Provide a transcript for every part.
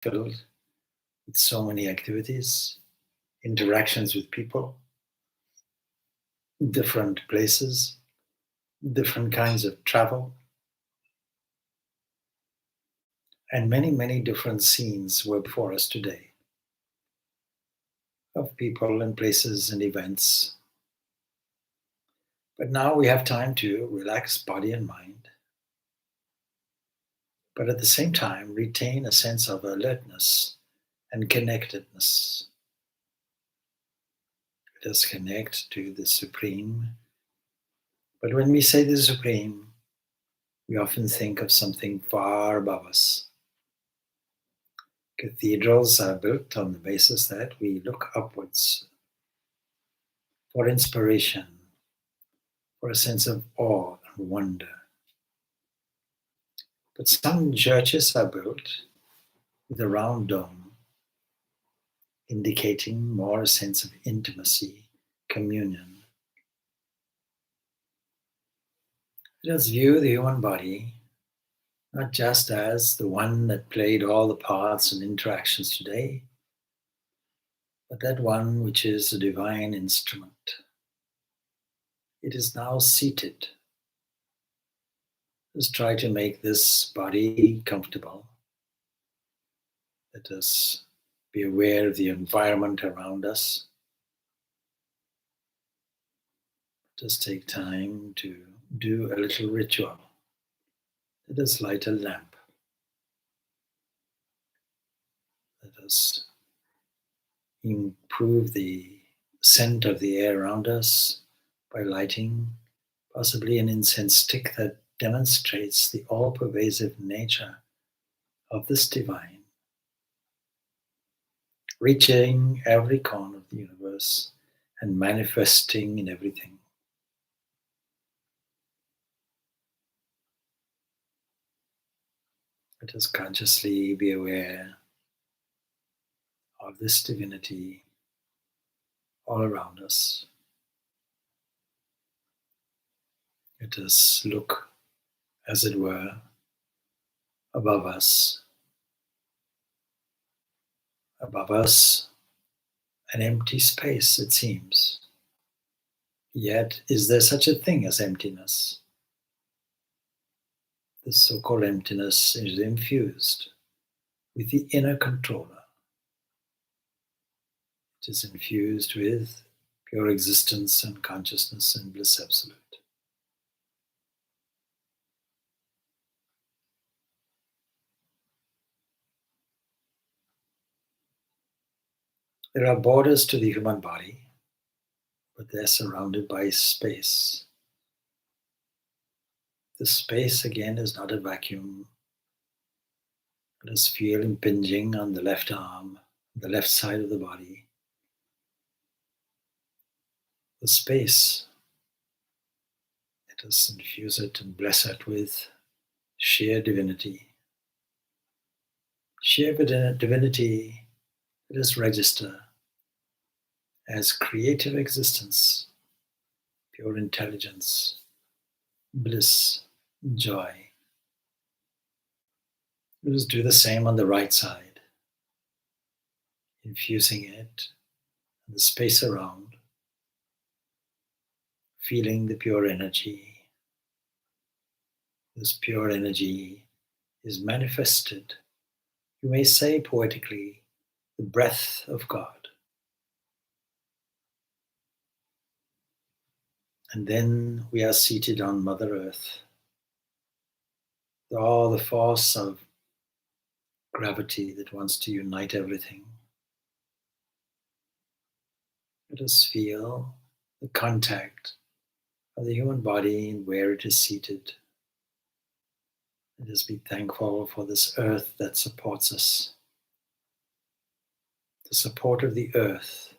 filled with so many activities, interactions with people, different places, different kinds of travel, and many, many different scenes were before us today of people and places and events. But now we have time to relax body and mind, but at the same time retain a sense of alertness and connectedness. Let us connect to the Supreme. But when we say the Supreme, we often think of something far above us. Cathedrals are built on the basis that we look upwards for inspiration, for a sense of awe and wonder. But some churches are built with a round dome, indicating more a sense of intimacy, communion. Let us view the human body not just as the one that played all the parts and interactions today, but that one which is a divine instrument. It is now seated. Let's try to make this body comfortable. Let us be aware of the environment around us. Let us take time to do a little ritual. Let us light a lamp. Let us improve the scent of the air around us by lighting possibly an incense stick that demonstrates the all-pervasive nature of this divine, reaching every corner of the universe and manifesting in everything. Let us consciously be aware of this divinity all around us. Let us look, as it were, above us. Above us, an empty space, it seems. Yet, is there such a thing as emptiness? This so-called emptiness is infused with the inner controller. It is infused with pure existence and consciousness and bliss absolute. There are borders to the human body, but they're surrounded by space. The space, again, is not a vacuum. Let us feel impinging on the left arm, the left side of the body. The space, let us infuse it and bless it with sheer divinity. Sheer divinity, let us register as creative existence, pure intelligence, bliss, joy. Let us do the same on the right side, infusing it and the space around, feeling the pure energy. This pure energy is manifested, you may say poetically, the breath of God. And then we are seated on Mother Earth. All the force of gravity that wants to unite everything. Let us feel the contact of the human body and where it is seated. Let us be thankful for this earth that supports us. The support of the earth,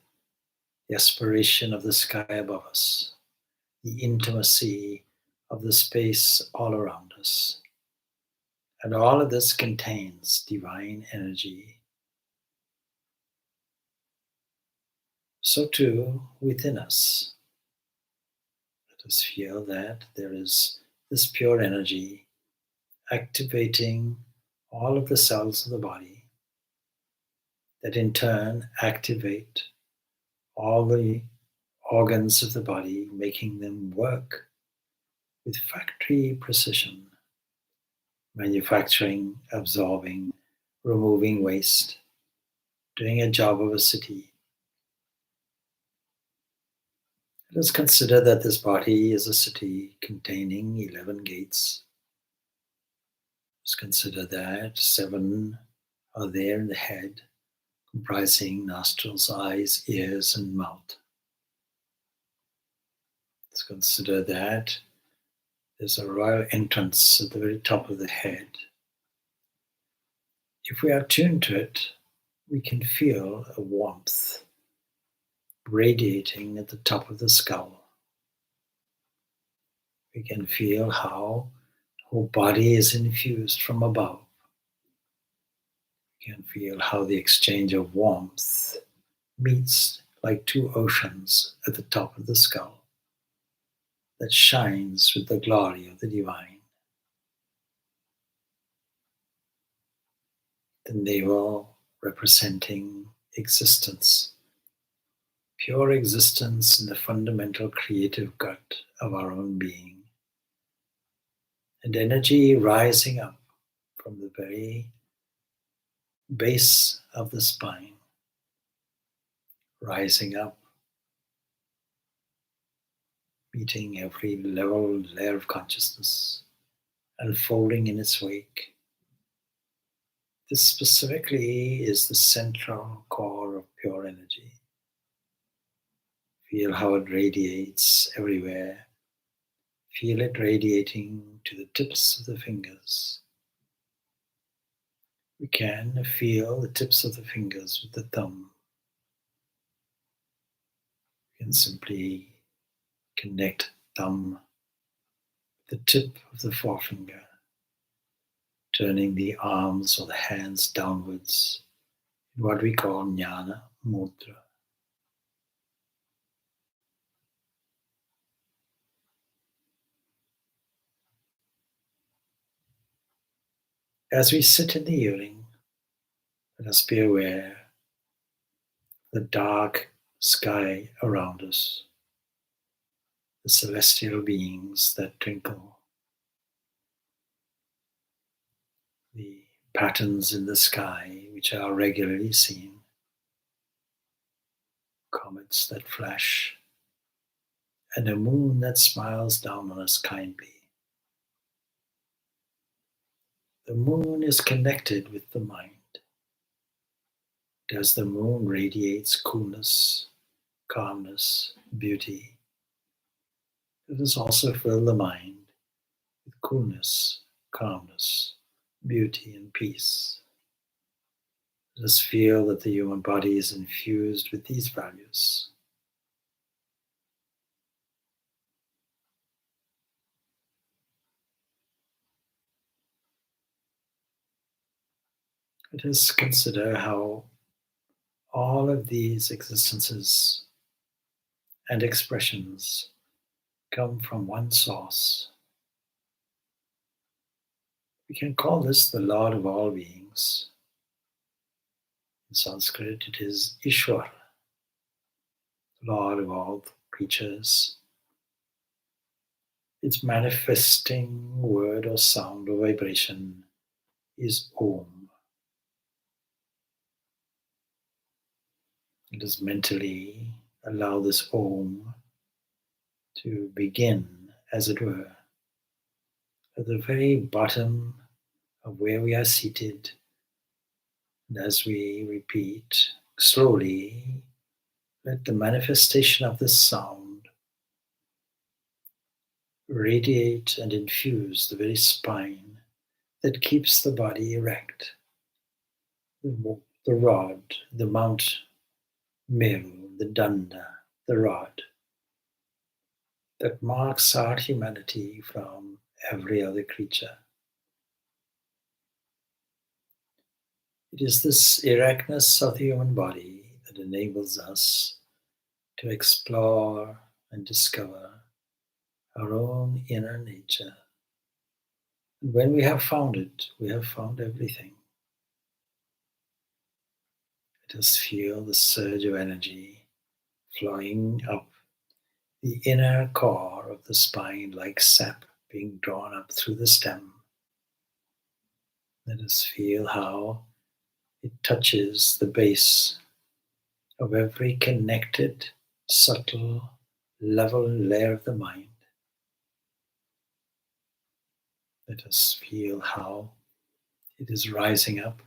the aspiration of the sky above us, the intimacy of the space all around us. And all of this contains divine energy. So too within us. Let us feel that there is this pure energy activating all of the cells of the body, that in turn activate all the organs of the body, making them work with factory precision, manufacturing, absorbing, removing waste, doing a job of a city. Let us consider that this body is a city containing 11 gates. Let's consider that 7 are there in the head, comprising nostrils, eyes, ears, and mouth. Let's consider that there's a royal entrance at the very top of the head. If we are tuned to it, we can feel a warmth radiating at the top of the skull. We can feel how the whole body is infused from above. We can feel how the exchange of warmth meets like two oceans at the top of the skull that shines with the glory of the divine. The navel representing existence, pure existence in the fundamental creative gut of our own being, and energy rising up from the very base of the spine, rising up, meeting every level layer of consciousness, unfolding in its wake. This specifically is the central core of pure energy. Feel how it radiates everywhere. Feel it radiating to the tips of the fingers. We can feel the tips of the fingers with the thumb. We can simply connect thumb with the tip of the forefinger, turning the arms or the hands downwards in what we call jnana mudra. As we sit in the evening, let us be aware of the dark sky around us, the celestial beings that twinkle, the patterns in the sky which are regularly seen, comets that flash, and a moon that smiles down on us kindly. The moon is connected with the mind. As the moon radiates coolness, calmness, beauty, let us also fill the mind with coolness, calmness, beauty, and peace. Let us feel that the human body is infused with these values. Let us consider how all of these existences and expressions come from one source. We can call this the Lord of all beings. In Sanskrit, it is Ishwar, Lord of all creatures. Its manifesting word or sound or vibration is Om. Let us mentally allow this Om to begin, as it were, at the very bottom of where we are seated. And as we repeat slowly, let the manifestation of this sound radiate and infuse the very spine that keeps the body erect. The rod, the Mount Meru, the Danda, the rod that marks our humanity from every other creature. It is this erectness of the human body that enables us to explore and discover our own inner nature. And when we have found it, we have found everything. Just feel the surge of energy flowing up the inner core of the spine like sap being drawn up through the stem. Let us feel how it touches the base of every connected, subtle, level layer of the mind. Let us feel how it is rising up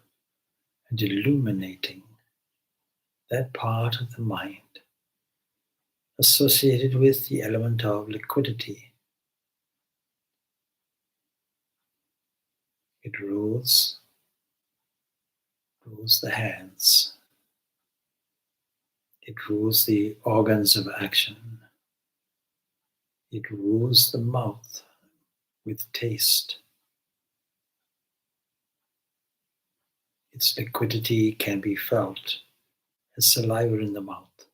and illuminating that part of the mind associated with the element of liquidity. It rules the hands. It rules the organs of action. It rules the mouth with taste. Its liquidity can be felt as saliva in the mouth.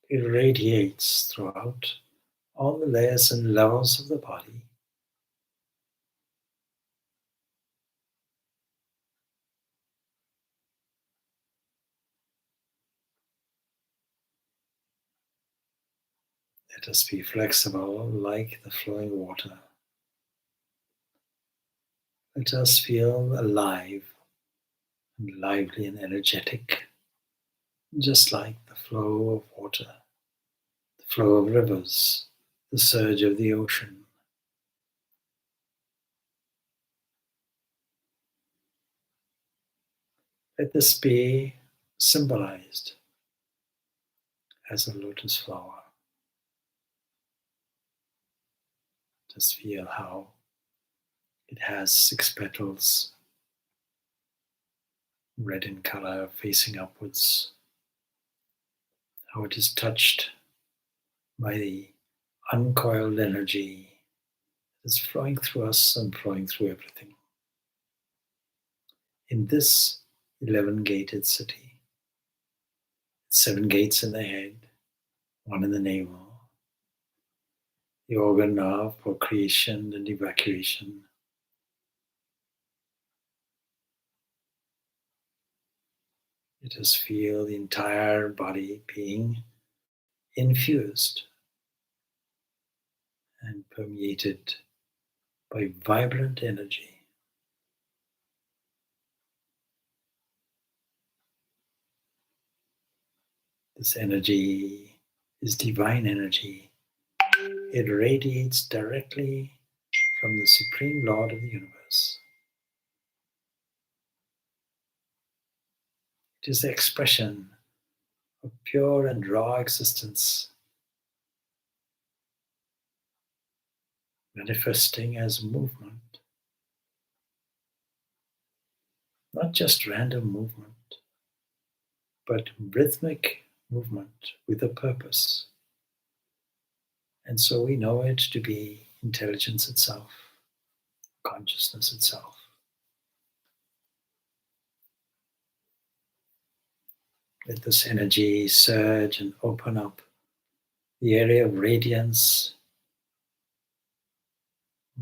It radiates throughout all the layers and levels of the body. Let us be flexible like the flowing water. Let us feel alive and lively and energetic, just like the flow of water, the flow of rivers, the surge of the ocean. Let this be symbolized as a lotus flower. Just feel how it has 6 petals, red in color, facing upwards. How it is touched by the uncoiled energy that is flowing through us and flowing through everything. In this 11-gated city, 7 gates in the head, 1 in the navel, the organ of procreation and evacuation. Let us feel the entire body being infused and permeated by vibrant energy. This energy is divine energy. It radiates directly from the Supreme Lord of the universe. It is the expression of pure and raw existence, manifesting as movement, not just random movement, but rhythmic movement with a purpose. And so we know it to be intelligence itself, consciousness itself. Let this energy surge and open up the area of radiance.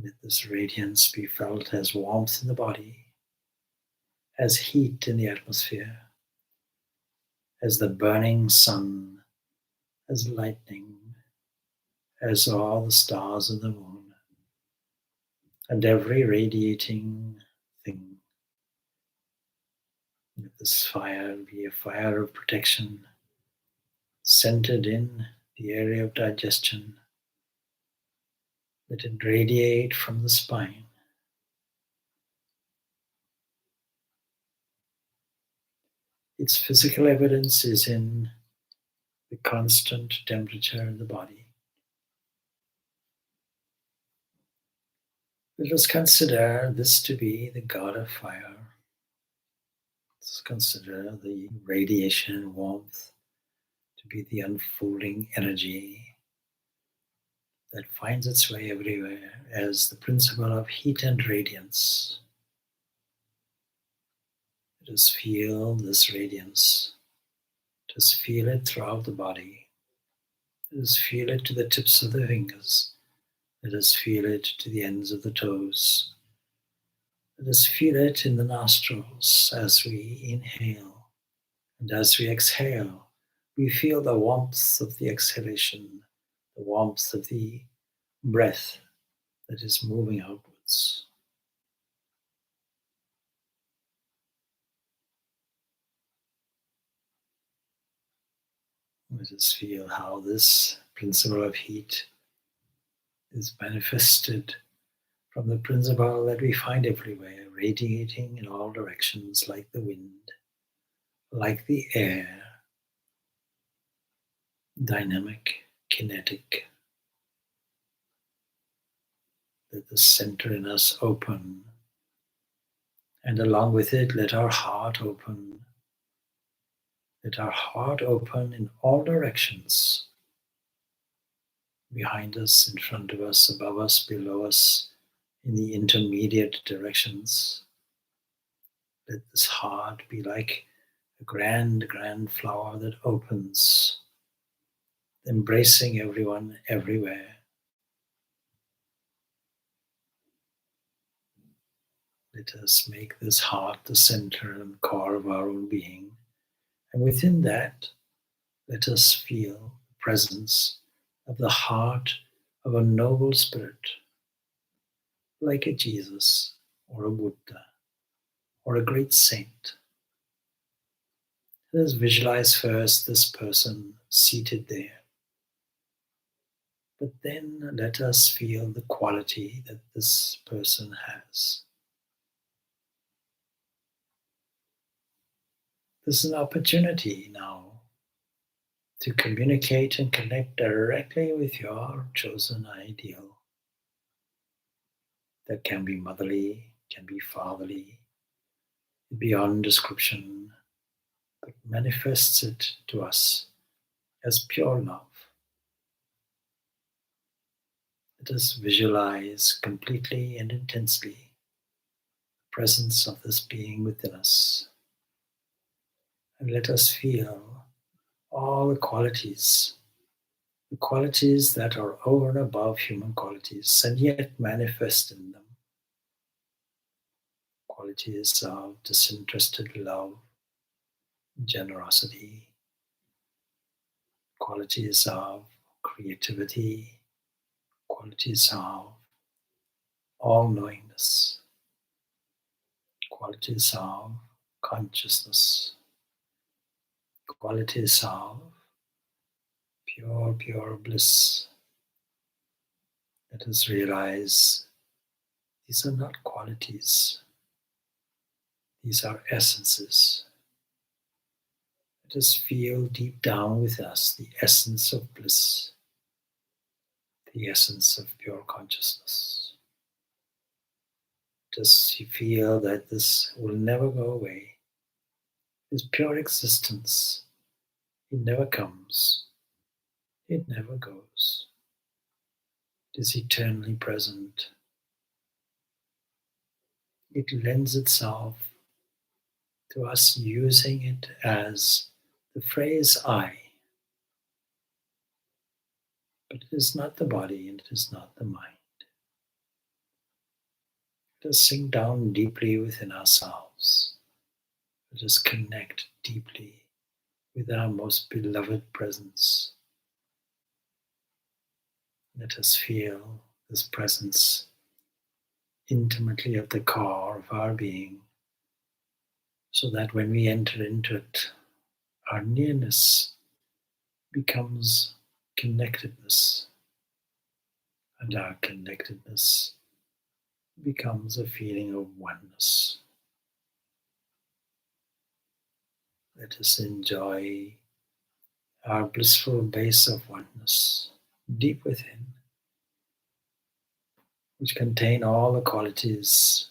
Let this radiance be felt as warmth in the body, as heat in the atmosphere, as the burning sun, as lightning, as all the stars in the moon, and every radiating thing. Let this fire be a fire of protection, centered in the area of digestion. Let it radiate from the spine. Its physical evidence is in the constant temperature in the body. Let us consider this to be the God of fire. Let's consider the radiation and warmth to be the unfolding energy that finds its way everywhere as the principle of heat and radiance. Let us feel this radiance. Let us feel it throughout the body. Let us feel it to the tips of the fingers. Let us feel it to the ends of the toes. Let us feel it in the nostrils as we inhale, and as we exhale, we feel the warmth of the exhalation, the warmth of the breath that is moving outwards. Let us feel how this principle of heat is manifested from the principle that we find everywhere, radiating in all directions like the wind, like the air, dynamic, kinetic. Let the center in us open, and along with it, let our heart open. Let our heart open in all directions, behind us, in front of us, above us, below us, in the intermediate directions. Let this heart be like a grand, grand flower that opens, embracing everyone, everywhere. Let us make this heart the center and core of our own being. And within that, let us feel the presence of the heart of a noble spirit, like a Jesus or a Buddha or a great saint. Let us visualize first this person seated there, but then let us feel the quality that this person has. This is an opportunity now to communicate and connect directly with your chosen ideal. That can be motherly, can be fatherly, beyond description, but manifests it to us as pure love. Let us visualize completely and intensely the presence of this being within us. And let us feel all the qualities that are over and above human qualities and yet manifest in them. Qualities of disinterested love, generosity, qualities of creativity, qualities of all knowingness, qualities of consciousness, qualities of pure, pure bliss. Let us realize these are not qualities, these are essences. Let us feel deep down with us the essence of bliss, the essence of pure consciousness. Let us feel that this will never go away. This pure existence, it never comes, it never goes. It is eternally present. It lends itself to us using it as the phrase I. But it is not the body and it is not the mind. Let us sink down deeply within ourselves. Let us connect deeply with our most beloved presence. Let us feel this presence intimately at the core of our being, so that when we enter into it, our nearness becomes connectedness, and our connectedness becomes a feeling of oneness. Let us enjoy our blissful base of oneness deep within, which contain all the qualities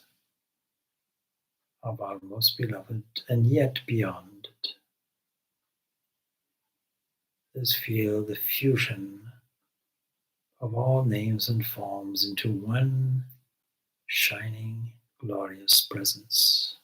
of our most beloved and yet beyond it. Let us feel the fusion of all names and forms into one shining, glorious presence.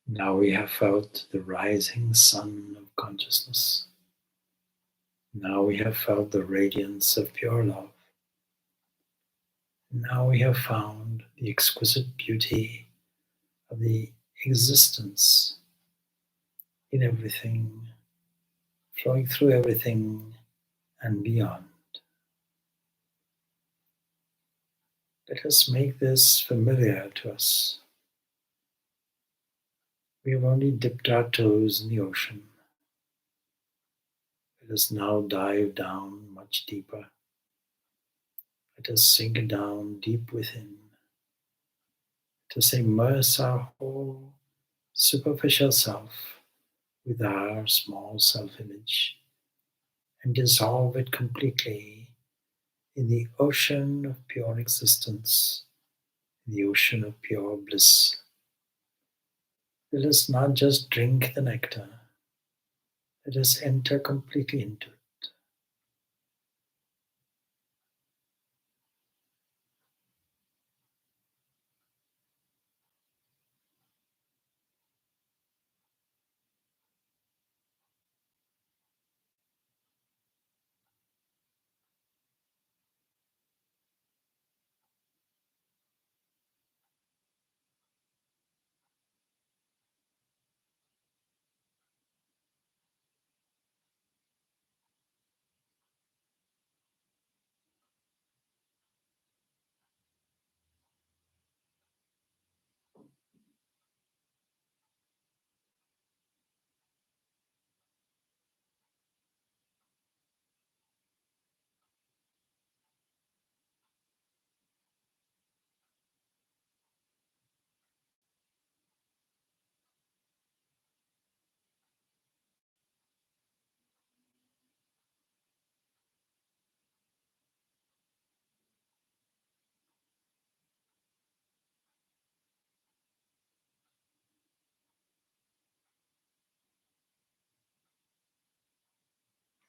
Now we have felt the rising sun of consciousness. Now we have felt the radiance of pure love. Now we have found the exquisite beauty of the existence in everything, flowing through everything and beyond. Let us make this familiar to us. We have only dipped our toes in the ocean. Let us now dive down much deeper. Let us sink down deep within. Let us immerse our whole superficial self with our small self-image and dissolve it completely in the ocean of pure existence, in the ocean of pure bliss. Let us not just drink the nectar, let us enter completely into it.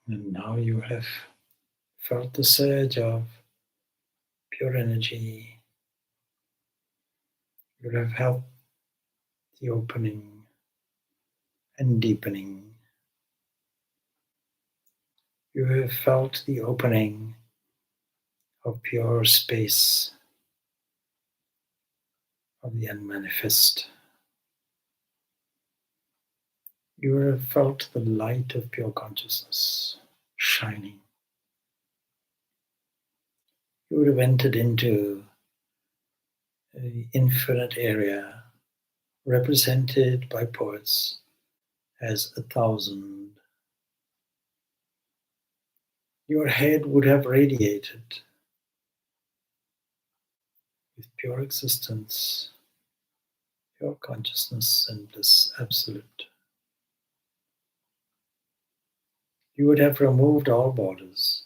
And now you have felt the surge of pure energy. You have felt the opening and deepening. You have felt the opening of pure space of the unmanifest. You have felt the light of pure consciousness shining. You would have entered into the infinite area represented by poets as 1,000. Your head would have radiated with pure existence, pure consciousness, and bliss absolute. You would have removed all borders,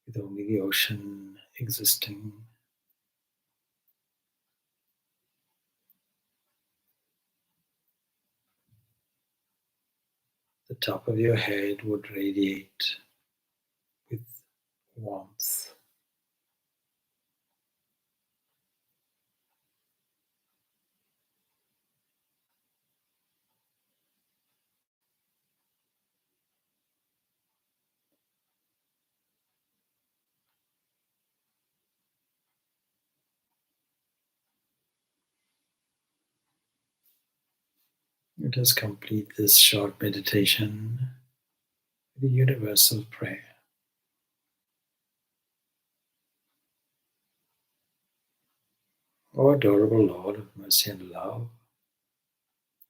with only the ocean existing. The top of your head would radiate with warmth. Let us complete this short meditation with a universal prayer. O adorable Lord of mercy and love,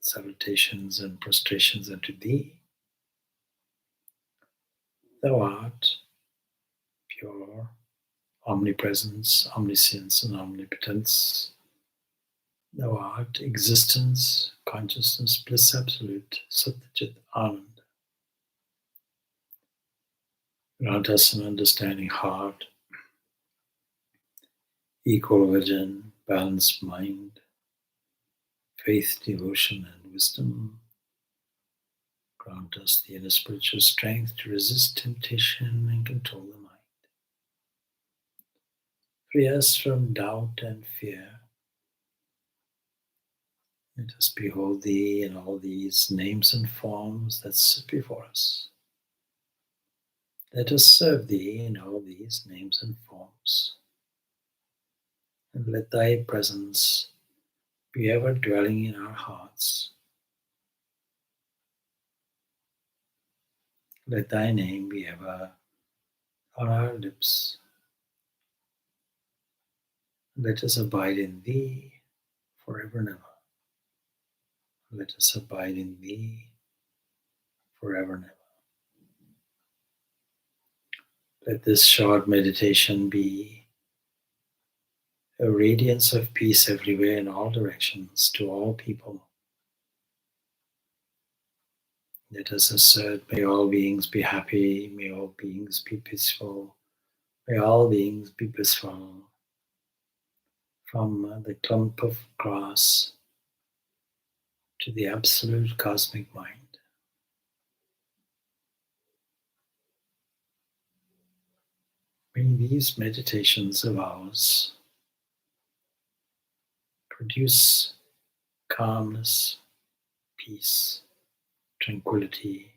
salutations and prostrations unto Thee. Thou art pure omnipresence, omniscience, and omnipotence. Thou art existence, consciousness, bliss absolute, Satchit Anand. Grant us an understanding heart, equal vision, balanced mind, faith, devotion, and wisdom. Grant us the inner spiritual strength to resist temptation and control the mind. Free us from doubt and fear. Let us behold Thee in all these names and forms that sit before us. Let us serve Thee in all these names and forms. And let Thy presence be ever dwelling in our hearts. Let Thy name be ever on our lips. Let us abide in Thee forever and ever. Let us abide in Thee forever and ever. Let this short meditation be a radiance of peace everywhere in all directions to all people. Let us assert, may all beings be happy, may all beings be peaceful, may all beings be blissful. From the clump of grass to the absolute cosmic mind. May these meditations of ours produce calmness, peace, tranquility,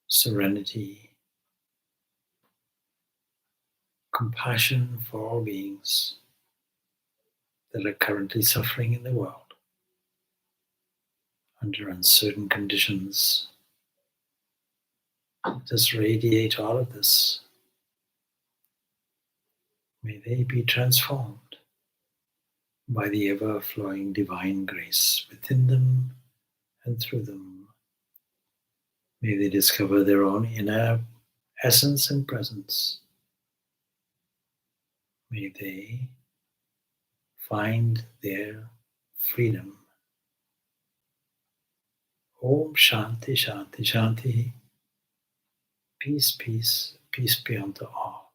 serenity, compassion for all beings that are currently suffering in the world under uncertain conditions. Let us radiate all of this. May they be transformed by the ever-flowing divine grace within them and through them. May they discover their own inner essence and presence. May they find their freedom. Om Shanti Shanti Shanti. Peace, peace, peace be unto all.